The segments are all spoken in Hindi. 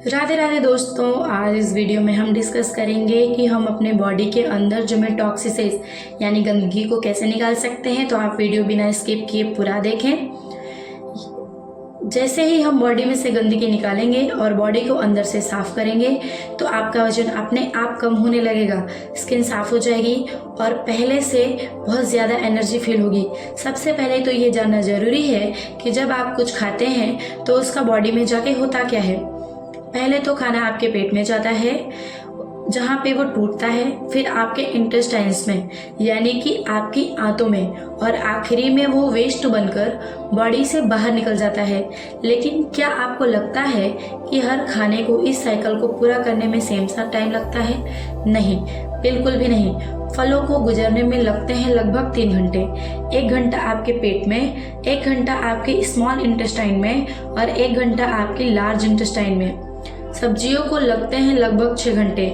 राधे राधे दोस्तों, आज इस वीडियो में हम डिस्कस करेंगे कि हम अपने बॉडी के अंदर जमे टॉक्सिसेस यानी गंदगी को कैसे निकाल सकते हैं। तो आप वीडियो बिना स्किप किए पूरा देखें। जैसे ही हम बॉडी में से गंदगी निकालेंगे और बॉडी को अंदर से साफ करेंगे तो आपका वजन अपने आप कम होने लगेगा, स्किन साफ हो जाएगी और पहले से बहुत ज़्यादा एनर्जी फील होगी। सबसे पहले तो ये जानना ज़रूरी है कि जब आप कुछ खाते हैं तो उसका बॉडी में जाके होता क्या है। पहले तो खाना आपके पेट में जाता है, जहाँ पे वो टूटता है, फिर आपके इंटेस्टाइन्स में यानी कि आपकी आंतों में, और आखिरी में वो वेस्ट बनकर बॉडी से बाहर निकल जाता है। लेकिन क्या आपको लगता है कि हर खाने को इस साइकिल को पूरा करने में सेम सा टाइम लगता है? नहीं, बिल्कुल भी नहीं। फलों को गुजरने में लगते हैं लगभग 3 घंटे। 1 घंटा आपके पेट में, 1 घंटा आपके स्मॉल इंटेस्टाइन में और 1 घंटा आपके लार्ज इंटेस्टाइन में। सब्जियों को लगते हैं लगभग 6 घंटे।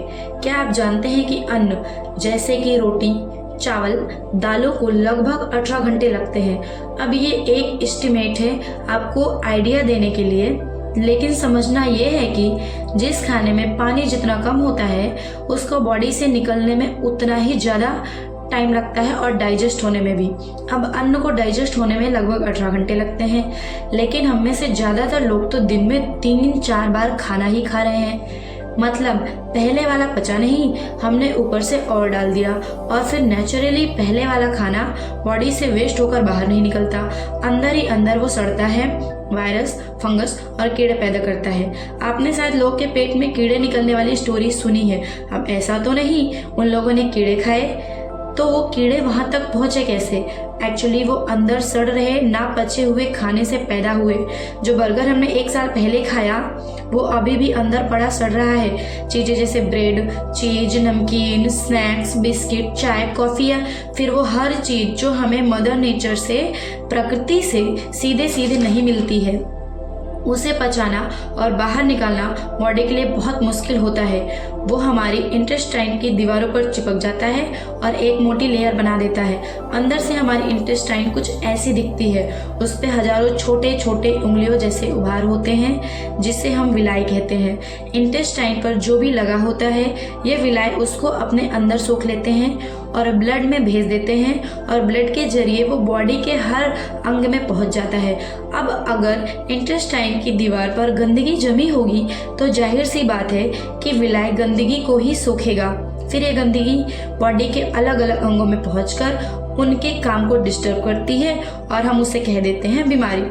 क्या आप जानते हैं कि अन्न जैसे कि रोटी, चावल, दालों को लगभग 18 घंटे लगते हैं। अब ये एक एस्टिमेट है आपको आइडिया देने के लिए, लेकिन समझना ये है कि जिस खाने में पानी जितना कम होता है उसको बॉडी से निकलने में उतना ही ज़्यादा टाइम लगता है और डाइजेस्ट होने में भी। अब अन्न को डाइजेस्ट होने में लगभग 18 घंटे लगते हैं, लेकिन हम में से ज़्यादातर लोग तो दिन में 3-4 बार खाना ही खा रहे हैं। मतलब पहले वाला पचा नहीं, हमने ऊपर से और डाल दिया और फिर नेचुरली पहले वाला खाना बॉडी से वेस्ट होकर बाहर नहीं निकलता, अंदर ही अंदर वो सड़ता है, वायरस, फंगस और कीड़े पैदा करता है। आपने शायद लोग के पेट में कीड़े निकलने वाली स्टोरी सुनी है। अब ऐसा तो नहीं उन लोगों ने कीड़े खाए, तो वो कीड़े वहां तक पहुंचे कैसे? एक्चुअली वो अंदर सड़ रहे ना पचे हुए खाने से पैदा हुए। जो बर्गर हमने 1 साल पहले खाया वो अभी भी अंदर पड़ा सड़ रहा है। चीजें जैसे ब्रेड, चीज, नमकीन, स्नैक्स, बिस्किट, चाय, कॉफी या फिर वो हर चीज जो हमें मदर नेचर से, प्रकृति से सीधे सीधे नहीं मिलती है, उसे पचाना और बाहर निकालना बॉडी के लिए बहुत मुश्किल होता है। वो हमारी इंटेस्टाइन की दीवारों पर चिपक जाता है और एक मोटी लेयर बना देता है। अंदर से हमारी इंटेस्टाइन कुछ ऐसी दिखती है, उस पे हजारों छोटे छोटे उंगलियों जैसे उभार होते हैं जिसे हम विलाई कहते हैं। इंटेस्टाइन पर जो भी लगा होता है ये विलाई उसको अपने अंदर सोख लेते हैं और ब्लड में भेज देते हैं और ब्लड के जरिए वो बॉडी के हर अंग में पहुंच जाता है। अब अगर इंटेस्टाइन की दीवार पर गंदगी जमी होगी तो जाहिर सी बात है कि विलाई गंदगी को ही सोखेगा। फिर ये गंदगी बॉडी के अलग अलग अंगों में पहुंचकर उनके काम को डिस्टर्ब करती है और हम उसे कह देते हैं बीमारी।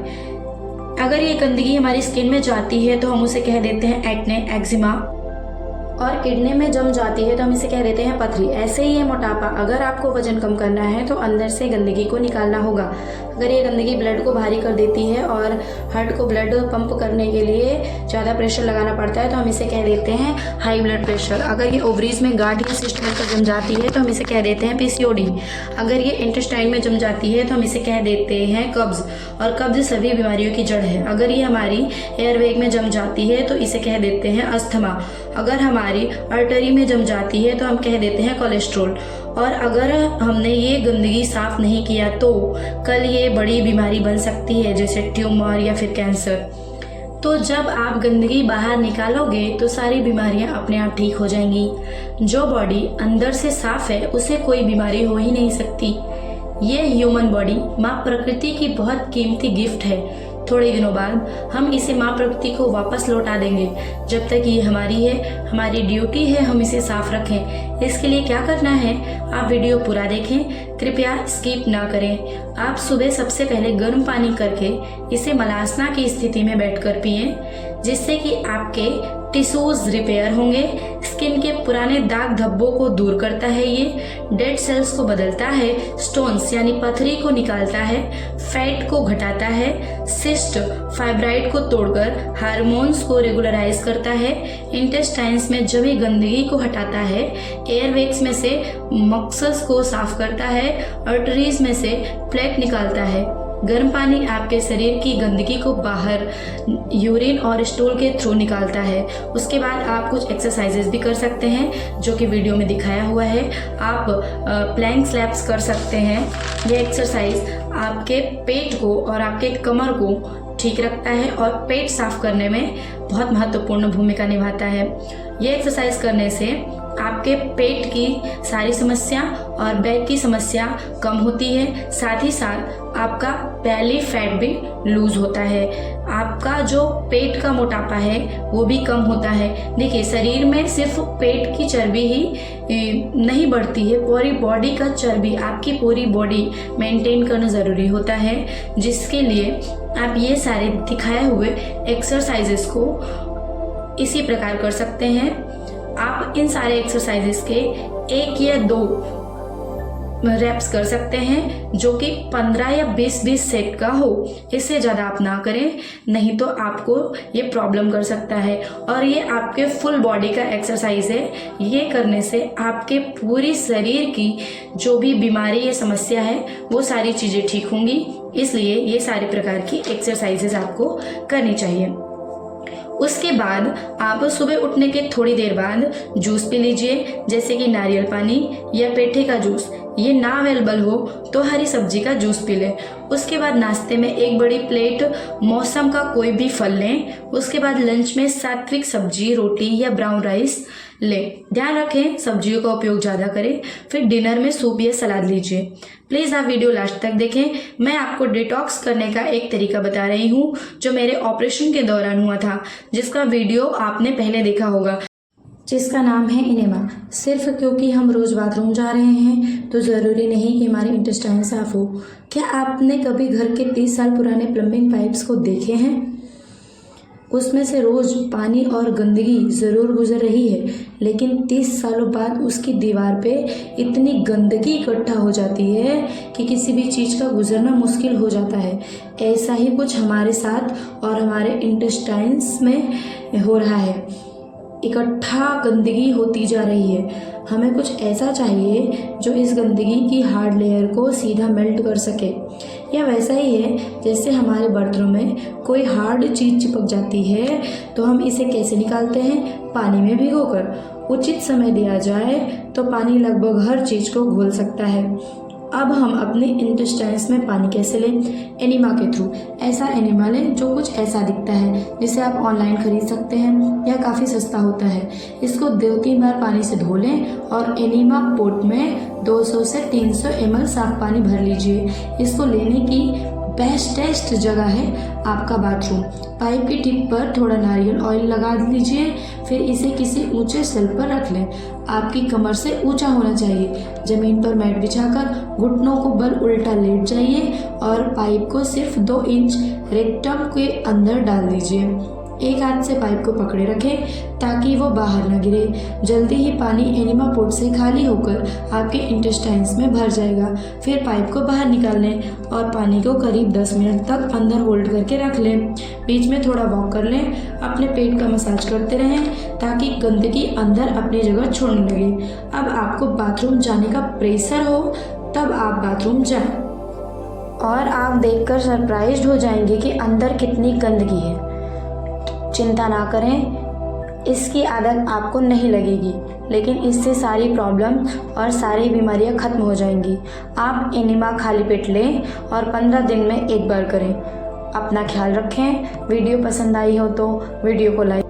अगर ये गंदगी हमारी स्किन में जाती है तो हम उसे कह देते हैं एक्ने, एक्जिमा, और किडनी में जम जाती है तो हम इसे कह देते हैं पथरी। ऐसे ही है मोटापा। अगर आपको वजन कम करना है तो अंदर से गंदगी को निकालना होगा। अगर ये गंदगी ब्लड को भारी कर देती है और हार्ट को ब्लड पंप करने के लिए ज़्यादा प्रेशर लगाना पड़ता है तो हम इसे कह देते हैं हाई ब्लड प्रेशर। अगर ये ओवरीज में गांठ या सिस्ट बनकर जम जाती है तो हम इसे कह देते हैं पीसीओडी। अगर ये इंटेस्टाइन में जम जाती है तो हम इसे कह देते हैं कब्ज, और कब्ज सभी बीमारियों की जड़ है। अगर ये हमारी एयरवेग में जम जाती है तो इसे कह देते हैं अस्थमा। अगर हमारी आर्टरी में जम जाती है तो हम कह देते हैं कोलेस्ट्रॉल। और अगर हमने ये गंदगी साफ नहीं किया तो कल ये बड़ी बीमारी बन सकती है, जैसे ट्यूमर या फिर कैंसर। तो जब आप गंदगी बाहर निकालोगे तो सारी बीमारियां अपने आप ठीक हो जाएंगी। जो बॉडी अंदर से साफ है उसे कोई बीमारी हो ही नहीं सकती। ये ह्यूमन बॉडी माँ प्रकृति की बहुत कीमती गिफ्ट है। थोड़े दिनों बाद हम इसे माँ प्रकृति को वापस लौटा देंगे। जब तक ये हमारी है, हमारी ड्यूटी है हम इसे साफ रखें। इसके लिए क्या करना है, आप वीडियो पूरा देखें, कृपया स्किप ना करें। आप सुबह सबसे पहले गर्म पानी करके इसे मलासना की स्थिति में बैठकर पिएं, जिससे कि आपके टिश्यूज रिपेयर होंगे। स्किन के पुराने दाग धब्बों को दूर करता है, ये डेड सेल्स को बदलता है, स्टोन्स यानी पथरी को निकालता है, फैट को घटाता है, सिस्ट फाइब्राइड को तोड़कर हार्मोन्स को रेगुलराइज करता है, इंटेस्टाइन्स में जमी गंदगी को हटाता है, एयरवेक्स में से मक्सस को साफ करता है, आर्टरीज में से प्लेक निकालता है। गर्म पानी आपके शरीर की गंदगी को बाहर यूरिन और स्टूल के थ्रू निकालता है। उसके बाद आप कुछ एक्सरसाइजेस भी कर सकते हैं जो कि वीडियो में दिखाया हुआ है। आप प्लैंक स्लैप्स कर सकते हैं। ये एक्सरसाइज आपके पेट को और आपके कमर को ठीक रखता है और पेट साफ करने में बहुत महत्वपूर्ण भूमिका निभाता है। ये एक्सरसाइज करने से आपके पेट की सारी समस्या और बैक की समस्या कम होती है। साथ ही साथ आपका बेली फैट भी लूज होता है। आपका जो पेट का मोटापा है वो भी कम होता है। देखिए, शरीर में सिर्फ पेट की चर्बी ही नहीं बढ़ती है, पूरी बॉडी का चर्बी, आपकी पूरी बॉडी मेंटेन करना ज़रूरी होता है, जिसके लिए आप ये सारे दिखाए हुए एक्सरसाइजेस को इसी प्रकार कर सकते हैं। आप इन सारे एक्सरसाइजेस के 1 या 2 रेप्स कर सकते हैं, जो कि 15 या 20 सेट का हो। इससे ज़्यादा आप ना करें, नहीं तो आपको ये प्रॉब्लम कर सकता है। और ये आपके फुल बॉडी का एक्सरसाइज है। ये करने से आपके पूरी शरीर की जो भी बीमारी या समस्या है वो सारी चीज़ें ठीक होंगी। इसलिए ये सारे प्रकार की एक्सरसाइजेज आपको करनी चाहिए। उसके बाद आप सुबह उठने के थोड़ी देर बाद जूस पी लीजिए, जैसे कि नारियल पानी या पेठे का जूस। ये ना अवेलेबल हो तो हरी सब्जी का जूस पी लें। उसके बाद नाश्ते में 1 बड़ी प्लेट मौसम का कोई भी फल लें। उसके बाद लंच में सात्विक सब्जी, रोटी या ब्राउन राइस लें। ध्यान रखें, सब्जियों का उपयोग ज़्यादा करें। फिर डिनर में सूप या सलाद लीजिए। प्लीज़ आप वीडियो लास्ट तक देखें। मैं आपको डिटॉक्स करने का एक तरीका बता रही हूँ, जो मेरे ऑपरेशन के दौरान हुआ था, जिसका वीडियो आपने पहले देखा होगा, जिसका नाम है इनेमा। सिर्फ क्योंकि हम रोज़ बाथरूम जा रहे हैं तो ज़रूरी नहीं कि हमारी इंटेस्टाइन साफ हो। क्या आपने कभी घर के 30 साल पुराने प्लम्बिंग पाइप्स को देखे हैं? उसमें से रोज़ पानी और गंदगी ज़रूर गुजर रही है, लेकिन 30 सालों बाद उसकी दीवार पे इतनी गंदगी इकट्ठा हो जाती है कि किसी भी चीज़ का गुजरना मुश्किल हो जाता है। ऐसा ही कुछ हमारे साथ और हमारे इंटेस्टाइन्स में हो रहा है। इकट्ठा गंदगी होती जा रही है। हमें कुछ ऐसा चाहिए जो इस गंदगी की हार्ड लेयर को सीधा मेल्ट कर सके। या वैसा ही है जैसे हमारे बर्तनों में कोई हार्ड चीज़ चिपक जाती है तो हम इसे कैसे निकालते हैं? पानी में भिगोकर। उचित समय दिया जाए तो पानी लगभग हर चीज़ को घोल सकता है। अब हम अपने इंटेस्टाइन्स में पानी कैसे लें? एनिमा के थ्रू। ऐसा एनिमा लें जो कुछ ऐसा दिखता है, जिसे आप ऑनलाइन खरीद सकते हैं। यह काफ़ी सस्ता होता है। इसको 2-3 बार पानी से धो लें और एनिमा पोट में 200 से 300 ml साफ पानी भर लीजिए। इसको लेने की बेस्टेस्ट जगह है आपका बाथरूम। पाइप की टिप पर थोड़ा नारियल ऑयल लगा लीजिए, फिर इसे किसी ऊंचे सेल पर रख लें। आपकी कमर से ऊंचा होना चाहिए। जमीन पर मैट बिछाकर घुटनों को बल उल्टा लेट जाइए और पाइप को सिर्फ 2 इंच रेक्टम के अंदर डाल दीजिए। एक हाथ से पाइप को पकड़े रखें ताकि वो बाहर न गिरे। जल्दी ही पानी एनिमा पोट से खाली होकर आपके इंटेस्टाइन्स में भर जाएगा। फिर पाइप को बाहर निकाल लें और पानी को करीब 10 मिनट तक अंदर होल्ड करके रख लें। बीच में थोड़ा वॉक कर लें। अपने पेट का मसाज करते रहें ताकि गंदगी अंदर अपनी जगह छोड़ने लगे। अब आपको बाथरूम जाने का प्रेशर हो तब आप बाथरूम जाएं और आप देखकर सरप्राइज्ड हो जाएंगे कि अंदर कितनी गंदगी है। चिंता ना करें, इसकी आदत आपको नहीं लगेगी, लेकिन इससे सारी प्रॉब्लम और सारी बीमारियां खत्म हो जाएंगी। आप एनिमा खाली पेट लें और 15 दिन में 1 बार करें। अपना ख्याल रखें। वीडियो पसंद आई हो तो वीडियो को लाइक